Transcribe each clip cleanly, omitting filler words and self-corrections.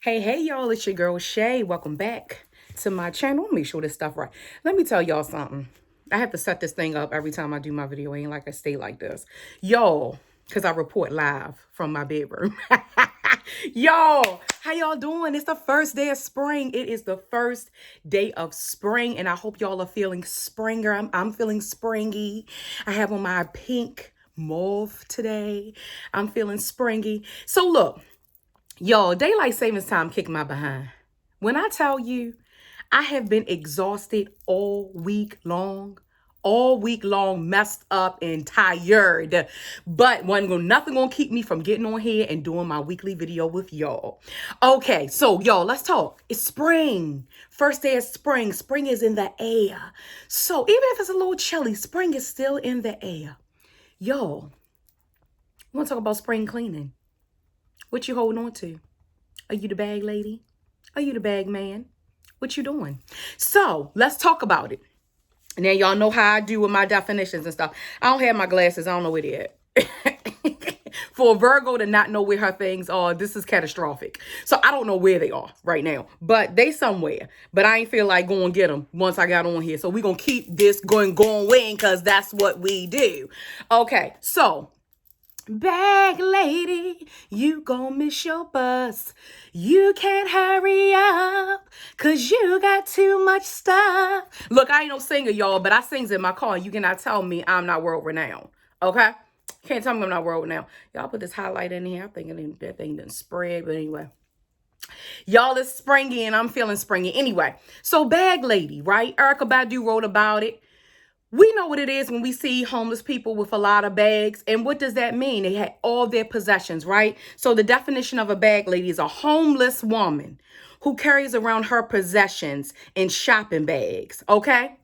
Hey, y'all, it's your girl Shay. Welcome back to my channel. Let me make sure this stuff right. Let me tell y'all something. I have to set this thing up every time I do my video. Ain't like I stay like this. Y'all, because I report live from my bedroom. Y'all, how y'all doing? It's the first day of spring. It is the first day of spring, and I hope y'all are feeling springer. I'm feeling springy. I have on my pink mauve today. I'm feeling springy. So look. Y'all, daylight savings time kicked my behind. When I tell you, I have been exhausted all week long, messed up and tired. But nothing gonna keep me from getting on here and doing my weekly video with y'all. Okay, so y'all, let's talk. It's spring. First day of spring. Spring is in the air. So even if it's a little chilly, spring is still in the air. Y'all, we wanna talk about spring cleaning. What you holding on to? Are you the bag lady? Are you the bag man? What you doing? So let's talk about it. And then y'all know how I do with my definitions and stuff. I don't have my glasses. I don't know where they're at. For a Virgo to not know where her things are, this is catastrophic. So I don't know where they are right now, but they somewhere. But I ain't feel like going get them once I got on here. So we gonna keep this going because that's what we do. Okay, so bag lady, you gon' miss your bus. You can't hurry up, cause you got too much stuff. Look, I ain't no singer, y'all, but I sings in my car. You cannot tell me I'm not world renowned, okay? Can't tell me I'm not world renowned. Y'all put this highlight in here. I think that thing didn't spread, but anyway. Y'all, it's springy and I'm feeling springy. Anyway, so bag lady, right? Erykah Badu wrote about it. We know what it is when we see homeless people with a lot of bags. And what does that mean? They had all their possessions, right? So the definition of a bag lady is a homeless woman who carries around her possessions in shopping bags, okay?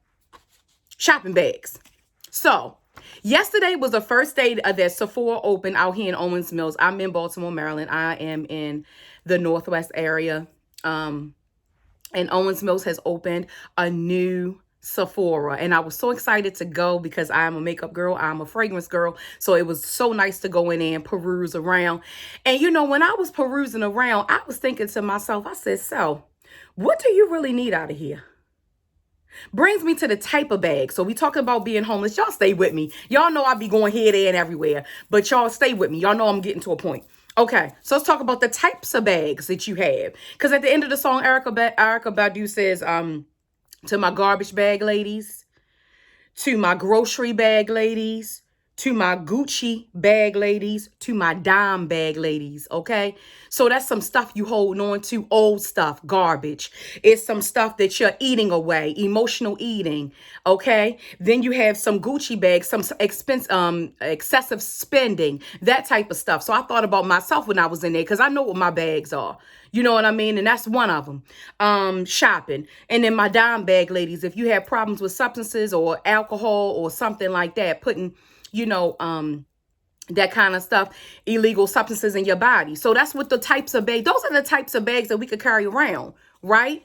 Shopping bags. So yesterday was the first day that Sephora opened out here in Owings Mills. I'm in Baltimore, Maryland. I am in the Northwest area. And Owings Mills has opened a new Sephora, and I was so excited to go because I'm a makeup girl, I'm a fragrance girl, so it was so nice to go in there and peruse around. And you know, when I was perusing around, I was thinking to myself, I said, so what do you really need out of here? Brings me to the type of bag. So we talking about being homeless. Y'all stay with me. Y'all know I be going here, there, and everywhere, but y'all stay with me. Y'all know I'm getting to a point. Okay, so let's talk about the types of bags that you have. Because at the end of the song, Erykah Badu says, to my garbage bag ladies, to my grocery bag ladies, to my Gucci bag ladies, to my dime bag ladies, okay? So that's some stuff you holding on to, old stuff, garbage. It's some stuff that you're eating away, emotional eating, okay? Then you have some Gucci bags, some excessive spending, that type of stuff. So I thought about myself when I was in there because I know what my bags are. You know what I mean? And that's one of them. Shopping. And then my dime bag ladies, if you have problems with substances or alcohol or something like that, putting, that kind of stuff, illegal substances in your body. So that's what the types of bags, those are the types of bags that we could carry around, right?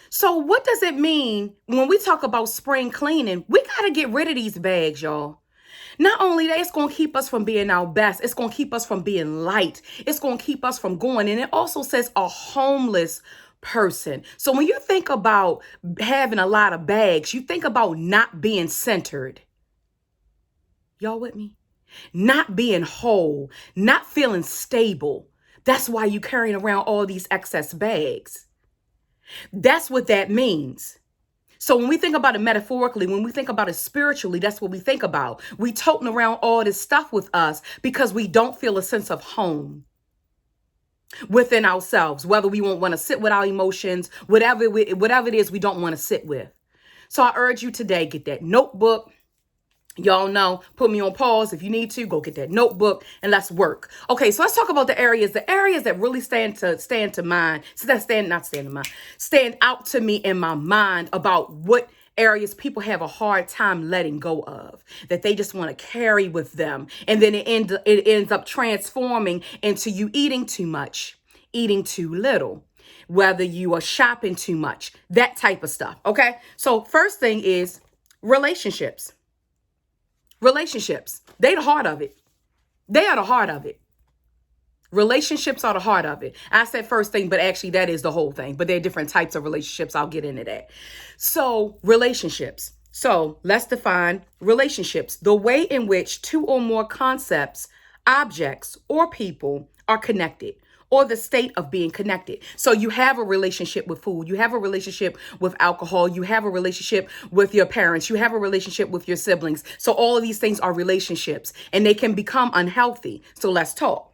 So what does it mean when we talk about spring cleaning? We got to get rid of these bags, y'all. Not only that, it's going to keep us from being our best. It's going to keep us from being light. It's going to keep us from going. And it also says a homeless person. So when you think about having a lot of bags, you think about not being centered. Y'all with me? Not being whole, not feeling stable. That's why you're carrying around all these excess bags. That's what that means. So when we think about it metaphorically, when we think about it spiritually, that's what we think about. We toting around all this stuff with us because we don't feel a sense of home within ourselves, whether we won't want to sit with our emotions, whatever it is we don't want to sit with. So I urge you today, get that notebook. Y'all know, put me on pause. If you need to, go get that notebook and let's work. Okay, so let's talk about the areas that really stand out to me in my mind about what areas people have a hard time letting go of, that they just want to carry with them. And then it ends up transforming into you eating too much, eating too little, whether you are shopping too much, that type of stuff. Okay, so first thing is relationships. Relationships, they the heart of it. They are the heart of it. Relationships are the heart of it. I said first thing, but actually that is the whole thing. But there are different types of relationships. I'll get into that. So, relationships. So, let's define relationships. The way in which two or more concepts, objects, or people are connected, or the state of being connected. So you have a relationship with food, you have a relationship with alcohol, you have a relationship with your parents, you have a relationship with your siblings. So all of these things are relationships and they can become unhealthy. So let's talk.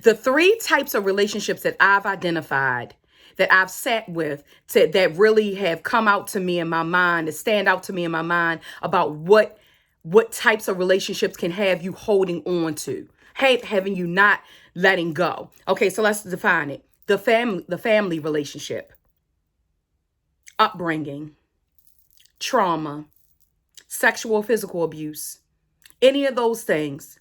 The three types of relationships that I've identified, that I've sat with, that really have come out to me in my mind, that stand out to me in my mind about what types of relationships can have you holding on to, having you not letting go. Okay, so let's define it. The family relationship, upbringing, trauma, sexual or physical abuse, any of those things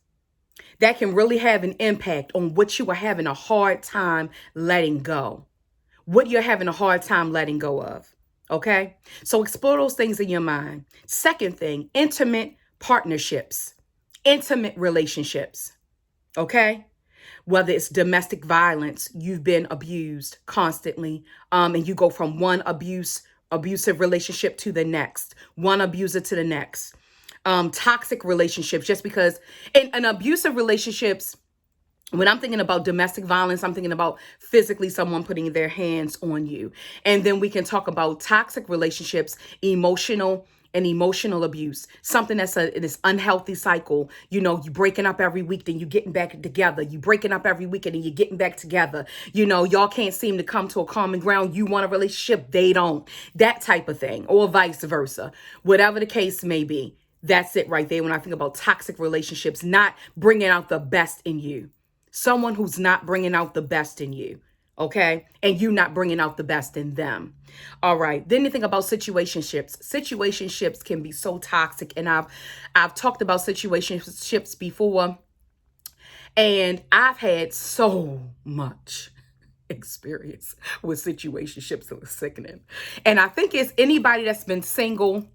that can really have an impact on what you are having a hard time letting go, what you're having a hard time letting go of. Okay, so explore those things in your mind. Second thing, intimate partnerships, intimate relationships. Okay, whether it's domestic violence, you've been abused constantly, and you go from one abusive relationship to the next, one abuser to the next. Toxic relationships, just because in abusive relationships, when I'm thinking about domestic violence, I'm thinking about physically someone putting their hands on you. And then we can talk about toxic relationships, emotional abuse, something that's this unhealthy cycle. You know, you breaking up every week, then you getting back together. You breaking up every weekend and you getting back together. You know, y'all can't seem to come to a common ground. You want a relationship, they don't. That type of thing, or vice versa. Whatever the case may be, that's it right there when I think about toxic relationships, not bringing out the best in you. Someone who's not bringing out the best in you. Okay. And you not bringing out the best in them. All right. Then you think about situationships. Situationships can be so toxic. And I've talked about situationships before. And I've had so much experience with situationships. It was sickening. And I think it's anybody that's been single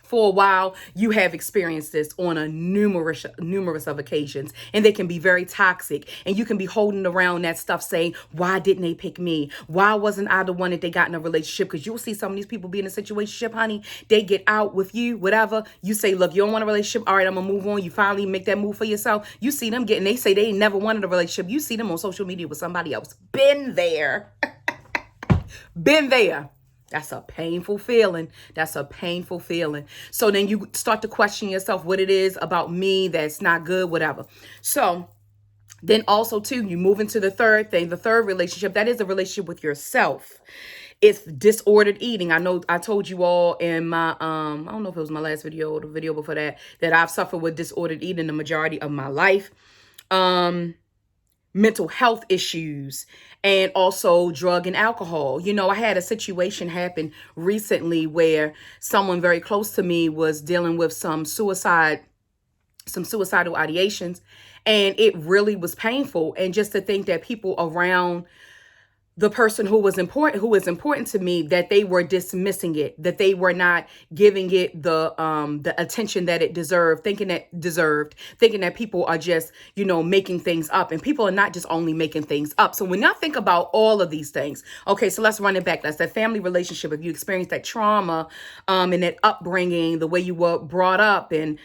for a while, you have experienced this on a numerous of occasions, and they can be very toxic, and you can be holding around that stuff saying, why didn't they pick me? Why wasn't I the one that they got in a relationship? Because you'll see some of these people be in a situationship, honey, they get out with you, whatever. You say, look, you don't want a relationship. All right, I'm gonna move on. You finally make that move for yourself. You see them getting, they say they ain't never wanted a relationship. You see them on social media with somebody else. Been there. Been there. That's a painful feeling. That's a painful feeling. So then you start to question yourself, what it is about me that's not good, whatever. So then also too, you move into the third thing, the third relationship, that is a relationship with yourself. It's disordered eating. I know I told you all in my, I don't know if it was my last video or the video before that I've suffered with disordered eating the majority of my life. Mental health issues, and also drug and alcohol. You know, I had a situation happen recently where someone very close to me was dealing with some suicidal ideations, and it really was painful. And just to think that people around the person who is important to me, that they were dismissing it, that they were not giving it the attention that it deserved, thinking that people are just, you know, making things up, and people are not just only making things up. So when I think about all of these things, okay, so let's run it back. That's that family relationship. If you experience that trauma, and that upbringing, the way you were brought up, and,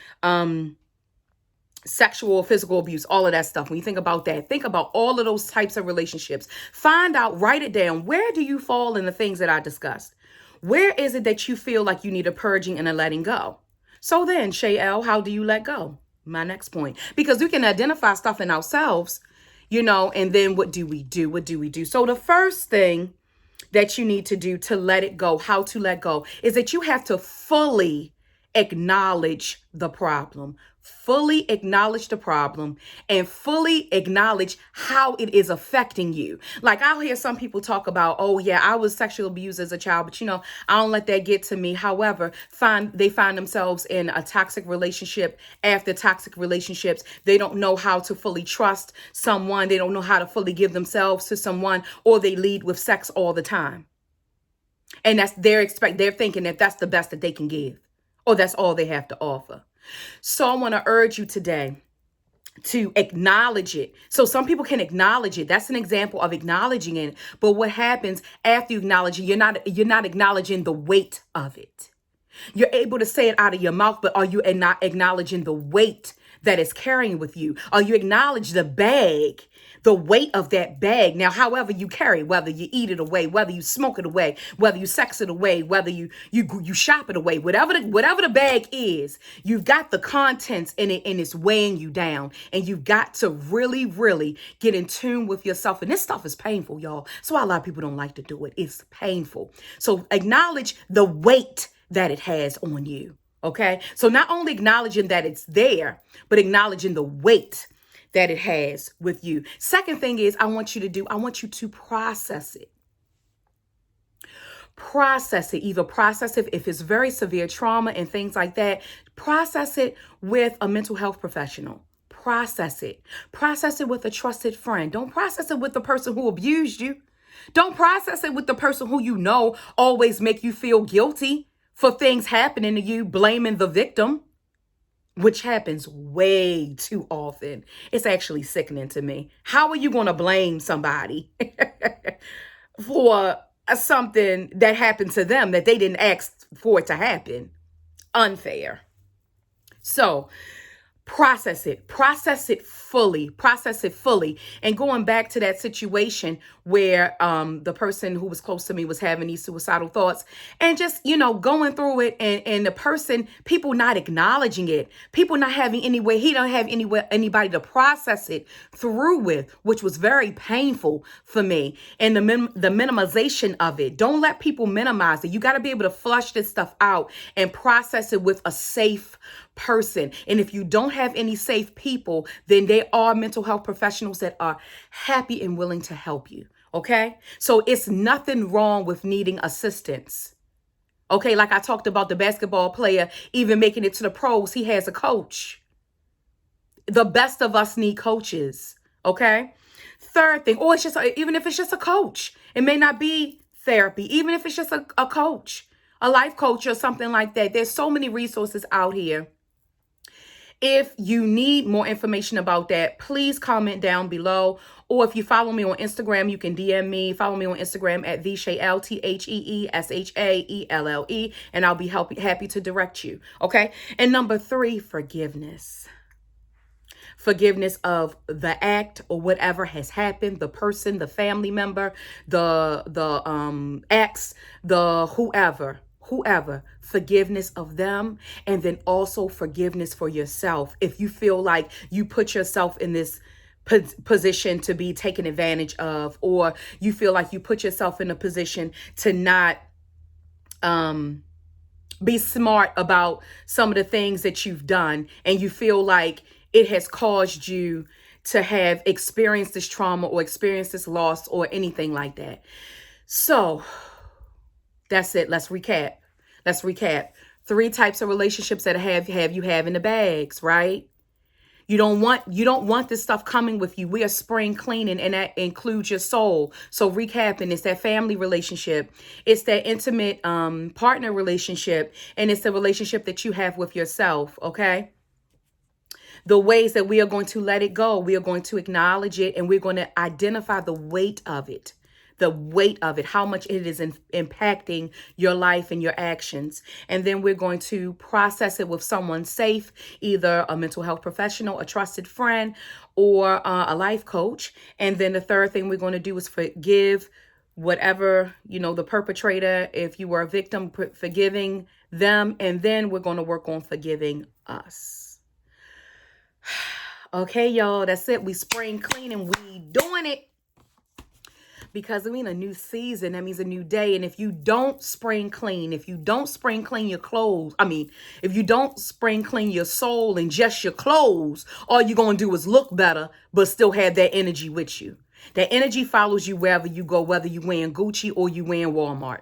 sexual, physical abuse, all of that stuff. When you think about that, think about all of those types of relationships. Find out, write it down. Where do you fall in the things that I discussed? Where is it that you feel like you need a purging and a letting go? So then, Shay L, how do you let go? My next point. Because we can identify stuff in ourselves, you know, and then what do we do? What do we do? So the first thing that you need to do to let it go, how to let go, is that you have to fully acknowledge the problem. Fully acknowledge the problem and fully acknowledge how it is affecting you. Like, I'll hear some people talk about, oh yeah, I was sexually abused as a child, but you know, I don't let that get to me. However, they find themselves in a toxic relationship after toxic relationships. They don't know how to fully trust someone. They don't know how to fully give themselves to someone, or they lead with sex all the time. And they're thinking that that's the best that they can give, or that's all they have to offer. So I want to urge you today to acknowledge it. So some people can acknowledge it. That's an example of acknowledging it. But what happens after you acknowledge it, you're not acknowledging the weight of it. You're able to say it out of your mouth, but are you not acknowledging the weight that is carrying with you? Are you acknowledge the bag, the weight of that bag? Now, however you carry, whether you eat it away, whether you smoke it away, whether you sex it away, whether you shop it away, whatever the bag is, you've got the contents in it and it's weighing you down. And you've got to really, really get in tune with yourself. And this stuff is painful, y'all. That's why a lot of people don't like to do it. It's painful. So acknowledge the weight that it has on you. Okay. So not only acknowledging that it's there, but acknowledging the weight that it has with you. Second thing is I want you to process it. Process it. Either process it if it's very severe trauma and things like that. Process it with a mental health professional. Process it. Process it with a trusted friend. Don't process it with the person who abused you. Don't process it with the person who you know always make you feel guilty for things happening to you, blaming the victim, which happens way too often. It's actually sickening to me. How are you going to blame somebody for something that happened to them that they didn't ask for it to happen? Unfair. So process it fully. And going back to that situation where the person who was close to me was having these suicidal thoughts and just, going through it and the person, people not acknowledging it, people not having he don't have anybody to process it through with, which was very painful for me. And the minimization of it. Don't let people minimize it. You got to be able to flush this stuff out and process it with a safe person. And if you don't have any safe people, then there are mental health professionals that are happy and willing to help you. Okay. So it's nothing wrong with needing assistance. Okay. Like I talked about the basketball player, even making it to the pros, he has a coach. The best of us need coaches. Okay. Third thing, or even if it's just a coach, it may not be therapy, even if it's just a coach, a life coach or something like that. There's so many resources out here. If you need more information about that, please comment down below. Or if you follow me on Instagram, you can DM me. Follow me on Instagram at Theshaelle, TheShaelle, and I'll be happy to direct you. Okay. And number 3, forgiveness. Forgiveness of the act or whatever has happened, the person, the family member, the ex, the whoever, forgiveness of them. And then also forgiveness for yourself. If you feel like you put yourself in this position to be taken advantage of, or you feel like you put yourself in a position to not be smart about some of the things that you've done, and you feel like it has caused you to have experienced this trauma or experienced this loss or anything like that. So that's it. Let's recap. 3 types of relationships that you have in the bags, right? You don't want this stuff coming with you. We are spring cleaning, and that includes your soul. So recapping, it's that family relationship. It's that intimate partner relationship. And it's the relationship that you have with yourself. Okay. The ways that we are going to let it go. We are going to acknowledge it, and we're going to identify the weight of it. How much it is impacting your life and your actions. And then we're going to process it with someone safe, either a mental health professional, a trusted friend, or a life coach. And then the third thing we're going to do is forgive whatever, the perpetrator. If you were a victim, forgiving them. And then we're going to work on forgiving us. Okay, y'all, that's it. We spring clean and we doing it. Because I mean, a new season, that means a new day. And if you don't spring clean, your clothes, if you don't spring clean your soul and just your clothes, all you're going to do is look better, but still have that energy with you. That energy follows you wherever you go, whether you wearing Gucci or you wearing Walmart.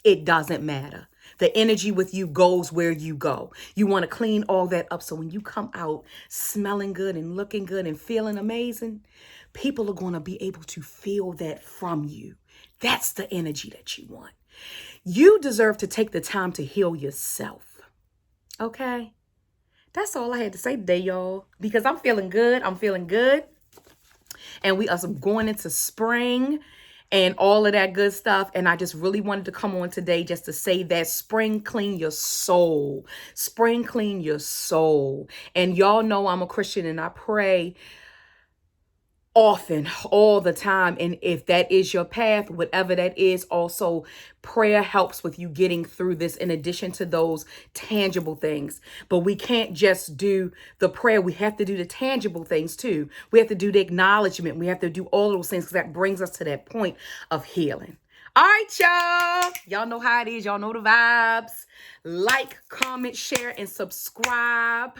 It doesn't matter. The energy with you goes where you go. You want to clean all that up. So when you come out smelling good and looking good and feeling amazing, people are going to be able to feel that from you. That's the energy that you want. You deserve to take the time to heal yourself. Okay? That's all I had to say today, y'all, because I'm feeling good. I'm feeling good. And we are going into spring and all of that good stuff. And I just really wanted to come on today just to say that spring clean your soul. Spring clean your soul. And y'all know I'm a Christian and I pray often, all the time. And if that is your path, whatever that is, also prayer helps with you getting through this in addition to those tangible things. But we can't just do the prayer. We have to do the tangible things too. We have to do the acknowledgement. We have to do all of those things because that brings us to that point of healing. All right, y'all. Y'all know how it is. Y'all know the vibes. Like, comment, share, and subscribe.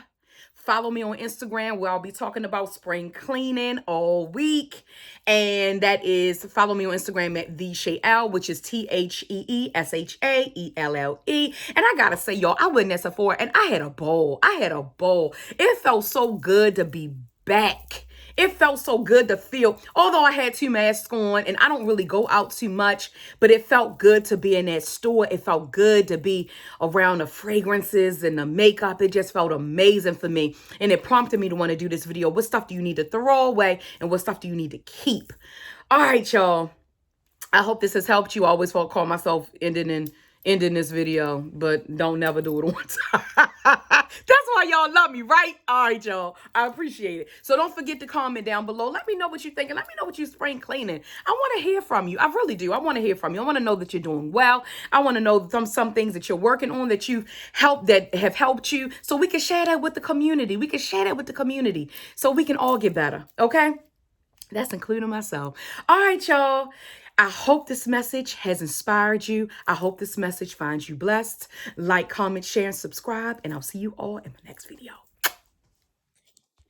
Follow me on Instagram where I'll be talking about spring cleaning all week. And that is, follow me on Instagram at TheShayelle, which is TheShaelle. And I gotta say, y'all, I went at Sephora and I had a bowl. It felt so good to be back. It felt so good to feel, although I had 2 masks on and I don't really go out too much, but it felt good to be in that store. It felt good to be around the fragrances and the makeup. It just felt amazing for me. And it prompted me to want to do this video. What stuff do you need to throw away and what stuff do you need to keep? All right, y'all. I hope this has helped you. I always call myself ending this video, but don't never do it on time. That's why y'all love me, right? All right, y'all. I appreciate it. So don't forget to comment down below. Let me know what you're thinking. Let me know what you spring cleaning. I want to hear from you. I really do. I want to hear from you. I want to know that you're doing well. I want to know some things that you're working on that you that have helped you, so we can share that with the community. We can share that with the community so we can all get better. Okay? That's including myself. All right, y'all. I hope this message has inspired you. I hope this message finds you blessed. Like, comment, share, and subscribe. And I'll see you all in my next video.